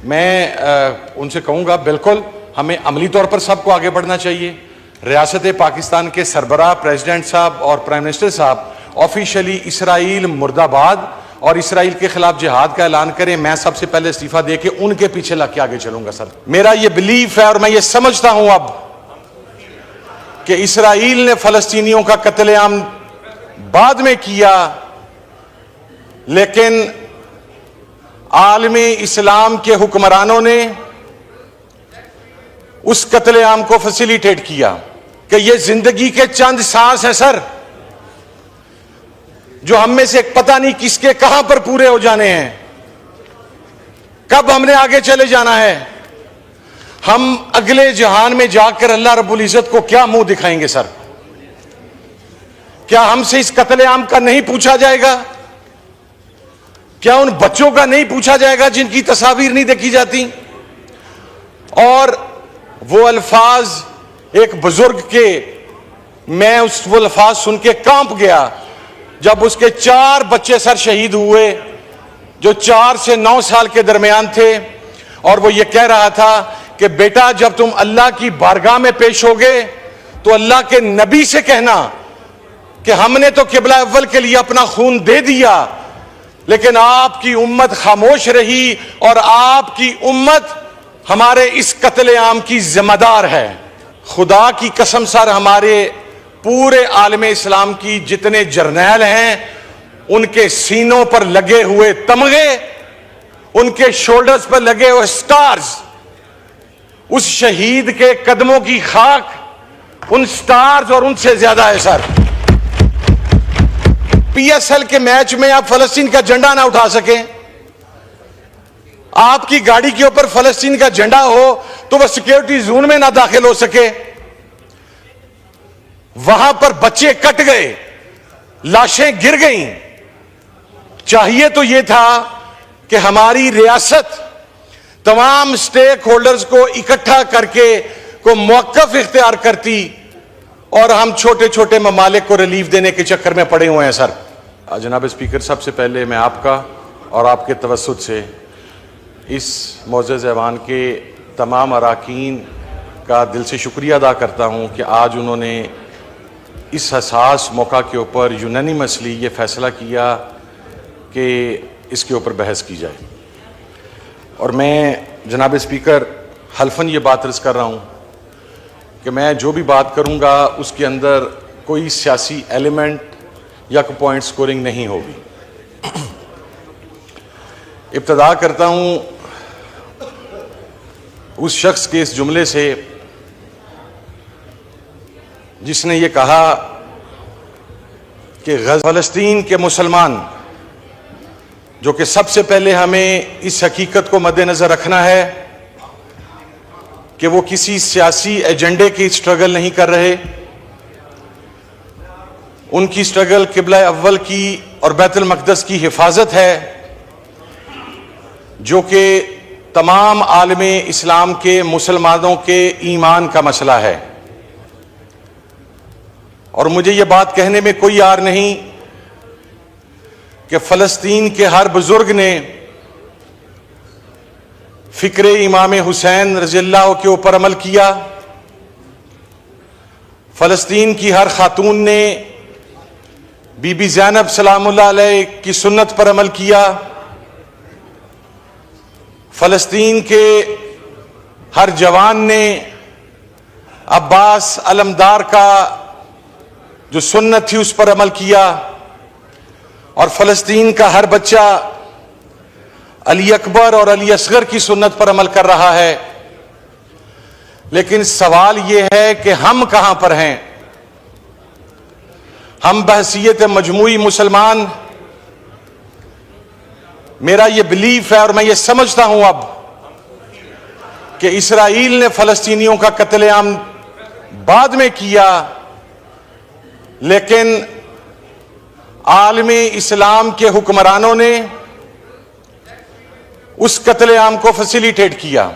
मैं उनसे कहूंगा बिल्कुल हमें अमली तौर पर सबको आगे बढ़ना चाहिए। रियासत पाकिस्तान के सरबराह प्रेसिडेंट साहब और प्राइम मिनिस्टर साहब ऑफिशियली इसराइल मुर्दाबाद और इसराइल के खिलाफ जिहाद का ऐलान करें। मैं सबसे पहले इस्तीफा देके उनके पीछे लग के आगे चलूंगा। सर, मेरा ये बिलीफ है और मैं ये समझता हूं अब कि इसराइल ने फलस्तीनियों का कत्लेआम बाद में किया, लेकिन आलमी इस्लाम के हुक्मरानों ने उस कत्लेआम को फैसिलिटेट किया कि ये जिंदगी के चंद सांस हैं सर, जो हम में से पता नहीं किसके कहां पर पूरे हो जाने हैं, कब हमने आगे चले जाना है। हम अगले जहान में जाकर अल्लाह रब्बुल इज्जत को क्या मुंह दिखाएंगे सर? क्या हमसे इस कत्लेआम का नहीं पूछा जाएगा? क्या उन बच्चों का नहीं पूछा जाएगा जिनकी तस्वीर नहीं देखी जाती? और वो अल्फाज एक बुजुर्ग के, मैं वो अल्फाज सुन के कांप गया जब उसके 4 बच्चे सर शहीद हुए जो 4 से 9 साल के दरमियान थे, और वो ये कह रहा था कि बेटा जब तुम अल्लाह की बारगाह में पेश होगे तो अल्लाह के नबी से कहना कि हमने तो किबला अव्वल के लिए अपना खून दे दिया, लेकिन आपकी उम्मत खामोश रही और आपकी उम्मत हमारे इस कत्लेआम की जिम्मेदार है। खुदा की कसम सर, हमारे पूरे आलमे इस्लाम की जितने जर्नैल हैं उनके सीनों पर लगे हुए तमगे, उनके शोल्डर्स पर लगे हुए स्टार्स, उस शहीद के कदमों की खाक उन स्टार्स और उनसे ज्यादा है सर। पीएसएल के मैच में आप फलस्तीन का झंडा ना उठा सकें, आपकी गाड़ी के ऊपर फलस्तीन का झंडा हो तो वह सिक्योरिटी जोन में ना दाखिल हो सके, वहां पर बच्चे कट गए, लाशें गिर गईं। चाहिए तो यह था कि हमारी रियासत तमाम स्टेक होल्डर्स को इकट्ठा करके को मौकफ इख्तियार करती, और हम छोटे छोटे ममालिक को रिलीफ देने के चक्कर में पड़े हुए हैं सर। जनाब स्पीकर, सबसे पहले मैं आपका और आपके तवस्सुत से इस मोअज़्ज़ज़ ऐवान के तमाम अराकीन का दिल से शुक्रिया अदा करता हूं कि आज उन्होंने इस हसास मौका के ऊपर यूनानिमसली ये फैसला किया कि इसके ऊपर बहस की जाए। और मैं जनाब स्पीकर हल्फन ये बात अर्ज़ कर रहा हूं कि मैं जो भी बात करूंगा उसके अंदर कोई सियासी एलिमेंट या कोई पॉइंट स्कोरिंग नहीं होगी। इब्तदा करता हूं उस शख्स के इस जुमले से जिसने ये कहा कि फ़लस्तीन के मुसलमान, जो कि सबसे पहले हमें इस हकीकत को मद्देनज़र रखना है कि वो किसी सियासी एजेंडे की स्ट्रगल नहीं कर रहे, उनकी स्ट्रगल किबला अव्वल की और बैतुल मक़दस की हिफाजत है, जो कि तमाम आलमे इस्लाम के मुसलमानों के ईमान का मसला है। और मुझे ये बात कहने में कोई यार नहीं कि फ़लस्तीन के हर बुजुर्ग ने फ़िक्र इमाम हुसैन रज़ियल्लाहु के ऊपर अमल किया, फ़लस्तीन की हर खातून ने बीबी ज़ैनब सलामुल्लाह अलैह की सुन्नत पर अमल किया, फ़लस्तीन के हर जवान ने अब्बास अलमदार का जो सुन्नत थी उस पर अमल किया, और फ़लस्तीन का हर बच्चा अली अकबर और अली असगर की सुन्नत पर अमल कर रहा है। लेकिन सवाल यह है कि हम कहां पर हैं? हम बहसीयत मजमूई मुसलमान, मेरा यह बिलीफ है और मैं ये समझता हूं अब कि इसराइल ने फलस्तीनियों का कत्लेआम बाद में किया, लेकिन आलमी इस्लाम के हुक्मरानों ने उस कत्लेआम को फैसिलिटेट किया।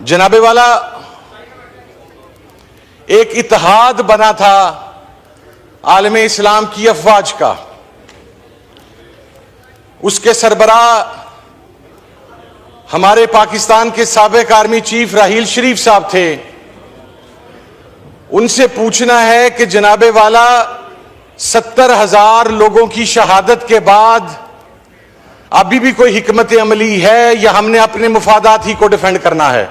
जनाबे वाला, एक इत्तेहाद बना था आलमे इस्लाम की अफवाज का, उसके सरबराह हमारे पाकिस्तान के साबिक आर्मी चीफ राहील शरीफ साहब थे, उनसे पूछना है कि जनाबे वाला 70,000 लोगों की शहादत के बाद अभी भी कोई हिकमत अमली है या हमने अपने मुफादात ही को डिफेंड करना है?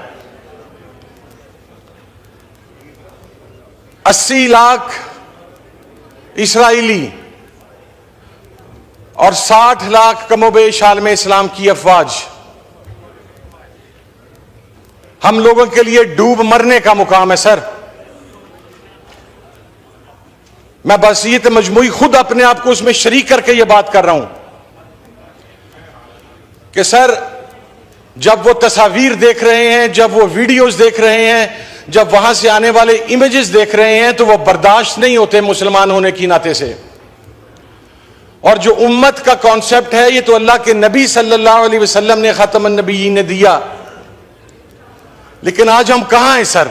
80 लाख इसराइली और 60 लाख कमोबेश आलम इस्लाम की अफवाज हम लोगों के लिए डूब मरने का मुकाम है सर। मैं बस ये मजमूई खुद अपने आप को उसमें शरीक करके ये बात कर रहा हूं कि सर जब वो तस्वीर देख रहे हैं, जब वो वीडियोस देख रहे हैं, जब वहां से आने वाले इमेजेस देख रहे हैं तो वो बर्दाश्त नहीं होते मुसलमान होने की नाते से। और जो उम्मत का कॉन्सेप्ट है ये तो अल्लाह के नबी सल्लल्लाहु अलैहि वसल्लम ने खातमुन नबीय्यीन ने दिया, लेकिन आज हम कहां हैं सर?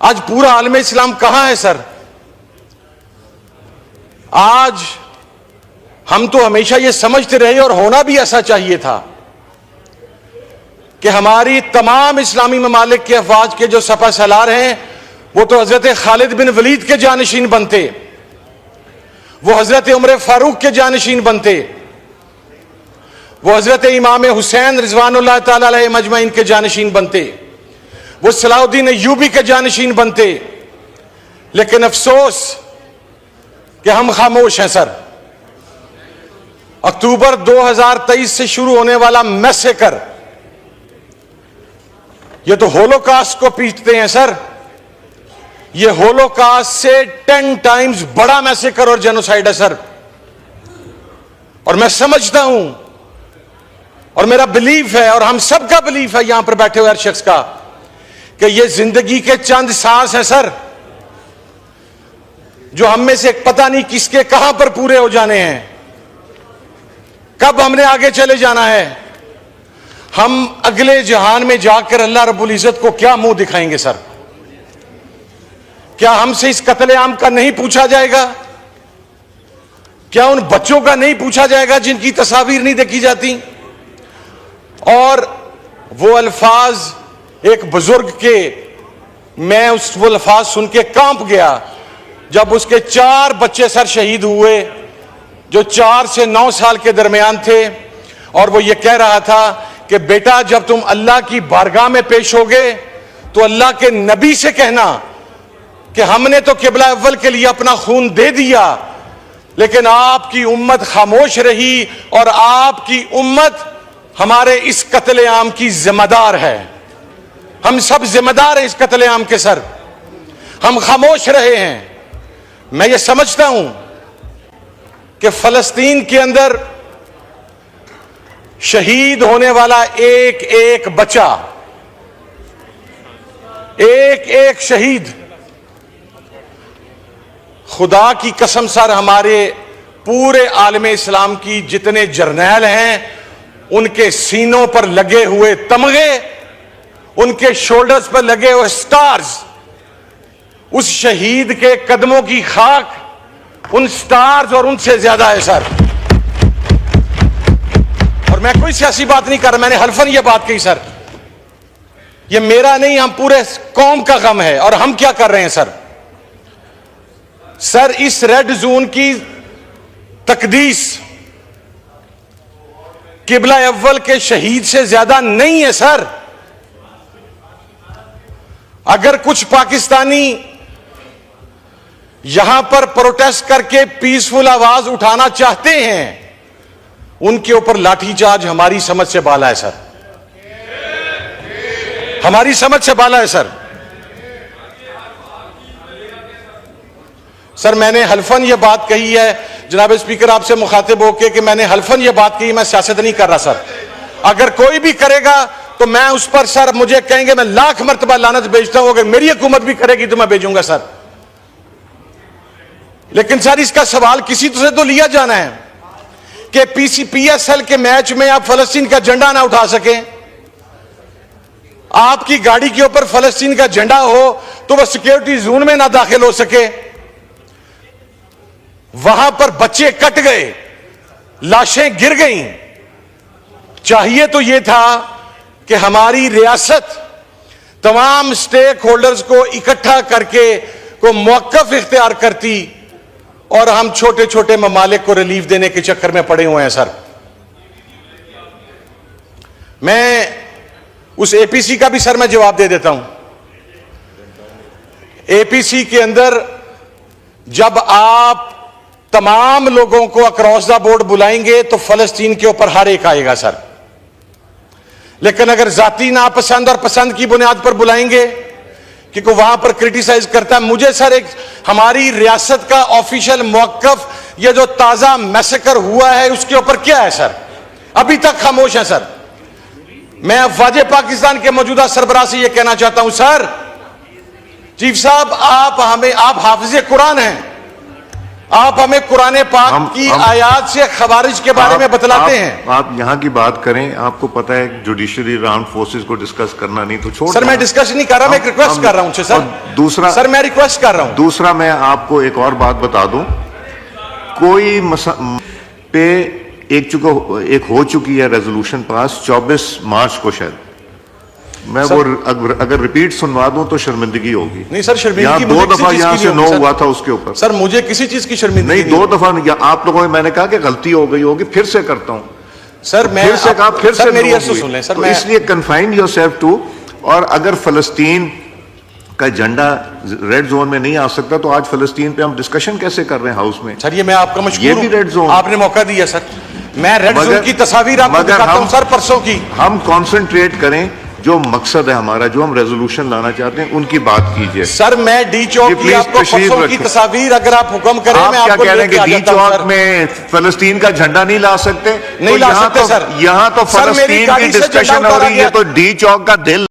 आज पूरा आलम इस्लाम कहां है सर? आज हम तो हमेशा ये समझते रहे और होना भी ऐसा चाहिए था कि हमारी तमाम इस्लामी ममालिक के अफवाज के जो सपा सलार हैं वो तो हजरत खालिद बिन वलीद के जानशीन बनते, वो हजरत उमर फारूक के जानशीन बनते, वो हजरत इमाम हुसैन रिजवानुल्लाह ताला अलैहि मजमईन के जानशीन बनते, वो सलाहुद्दीन अय्यूबी के जानशीन बनते। लेकिन अफसोस कि हम खामोश हैं सर। अक्टूबर 2023 से शुरू होने वाला मैसेकर, ये तो होलोकास्ट को पीटते हैं सर। ये होलोकास्ट से 10 टाइम्स बड़ा मैसेकर और जेनोसाइड है सर। और मैं समझता हूं और मेरा बिलीफ है और हम सबका बिलीफ है यहां पर बैठे हुए हर शख्स का कि ये जिंदगी के चंद सांस हैं सर, जो हम में से पता नहीं किसके कहां पर पूरे हो जाने हैं, कब हमने आगे चले जाना है। हम अगले जहान में जाकर अल्लाह रब्बुल इज्जत को क्या मुंह दिखाएंगे सर? क्या हमसे इस कत्लेआम का नहीं पूछा जाएगा? क्या उन बच्चों का नहीं पूछा जाएगा जिनकी तस्वीर नहीं देखी जाती? और वो अल्फाज एक बुजुर्ग के, मैं वो अल्फाज सुन के कांप गया जब उसके 4 बच्चे सर शहीद हुए जो 4 से 9 साल के दरमियान थे। और वो ये कह रहा था कि बेटा जब तुम अल्लाह की बारगाह में पेश होगे तो अल्लाह के नबी से कहना कि हमने तो किबला अव्वल के लिए अपना खून दे दिया, लेकिन आपकी उम्मत खामोश रही और आपकी उम्मत हमारे इस कत्लेआम की जिम्मेदार है। हम सब जिम्मेदार हैं इस कत्लेआम के सर। हम खामोश रहे हैं। मैं ये समझता हूं कि फलस्तीन के अंदर शहीद होने वाला एक एक बच्चा, एक एक शहीद, खुदा की कसम सर हमारे पूरे आलमे इस्लाम की जितने जर्नैल हैं उनके सीनों पर लगे हुए तमगे, उनके शोल्डर्स पर लगे हुए स्टार्स, उस शहीद के कदमों की खाक उन स्टार्स और उनसे ज्यादा है सर। और मैं कोई सियासी बात नहीं कर रहा, मैंने हल्फन ये बात कही सर। ये मेरा नहीं, हम पूरे कौम का गम है। और हम क्या कर रहे हैं सर? सर इस रेड जोन की तकदीस किबला अव्वल के शहीद से ज्यादा नहीं है सर। अगर कुछ पाकिस्तानी यहां पर प्रोटेस्ट करके पीसफुल आवाज उठाना चाहते हैं, उनके ऊपर लाठीचार्ज हमारी समझ से बाला है सर, हमारी समझ से बाला है सर। सर मैंने हल्फन यह बात कही है जनाब स्पीकर आपसे मुखातिब होकर कि मैंने हल्फन यह बात कही, मैं सियासत नहीं कर रहा सर। अगर कोई भी करेगा तो मैं उस पर सर, मुझे कहेंगे मैं लाख मर्तबा लानत भेजता हूं, अगर मेरी हुकूमत भी करेगी तो मैं भेजूंगा सर। लेकिन सर इसका सवाल किसी से तो लिया जाना है कि PSL के मैच में आप फलस्तीन का झंडा ना उठा सकें, आपकी गाड़ी के ऊपर फलस्तीन का झंडा हो तो वह सिक्योरिटी जोन में ना दाखिल हो सके, वहां पर बच्चे कट गए, लाशें गिर गईं, चाहिए तो यह था कि हमारी रियासत तमाम स्टेक होल्डर्स को इकट्ठा करके को मौकफ इख्तियार करती, और हम छोटे छोटे ममालिक को रिलीफ देने के चक्कर में पड़े हुए हैं सर। मैं उस एपीसी का भी सर मैं जवाब दे देता हूं। एपीसी के अंदर जब आप तमाम लोगों को अक्रॉस द बोर्ड बुलाएंगे तो फलस्तीन के ऊपर हर एक आएगा सर, लेकिन अगर जाती नापसंद और पसंद की बुनियाद पर बुलाएंगे कि को वहां पर क्रिटिसाइज करता है, मुझे सर एक हमारी रियासत का ऑफिशियल मौकफ ये जो ताजा मैसेकर हुआ है उसके ऊपर क्या है सर? अभी तक खामोश है सर। मैं अफवाज पाकिस्तान के मौजूदा सरबराह से यह कहना चाहता हूं, सर चीफ साहब आप हाफिज कुरान हैं, आप हमें कुरान पाक की आयात से खवारिज के बारे में बतलाते हैं। आप यहां की बात करें, आपको पता है जुडिशरी आर्म्ड फोर्सेस को डिस्कस करना नहीं तो छोड़। सर मैं डिस्कस नहीं कर रहा, मैं एक रिक्वेस्ट कर रहा हूं सर। दूसरा सर मैं रिक्वेस्ट कर रहा हूं। दूसरा मैं आपको एक और बात बता दूं, कोई पे एक हो चुकी है रेजोल्यूशन पास 24 मार्च को, शायद मैं वो अगर रिपीट सुनवा दूं तो शर्मिंदगी होगी। नहीं सर, शर्मिंदगी 2 दफा यहां से नो हुआ था उसके ऊपर। सर मुझे किसी चीज की शर्मिंदगी नहीं, 2 दफा आप लोगों ने, मैंने कहा कि गलती हो गई होगी, फिर से करता हूं सर। मैं फिर से कहा, फिर से मेरी अर्ज सुन लें सर। तो इसलिए कन्फाइन योरसेल्फ टू, और अगर फलस्तीन का एजेंडा रेड जोन में नहीं आ सकता तो आज फलस्तीन पे हम डिस्कशन कैसे कर रहे हैं हाउस में? सर ये मैं आपका मशकूर ये भी रेड जोन, आपने मौका दिया सर। मैं रेड जोन की तस्वीर आपको दिखाता हूं सर परसों की। हम कॉन्सेंट्रेट करें, जो मकसद है हमारा, जो हम रेजोल्यूशन लाना चाहते हैं उनकी बात कीजिए सर। मैं डी चौक की आपको परसों की तस्वीर अगर आप हुक्म करें, मैं आपको क्या कह रहे हैं कि डी चौक में फलस्तीन का झंडा नहीं ला सकते? नहीं ला सकते सर। यहाँ तो फलस्तीन की डिस्कशन हो रही है तो डी चौक का दिल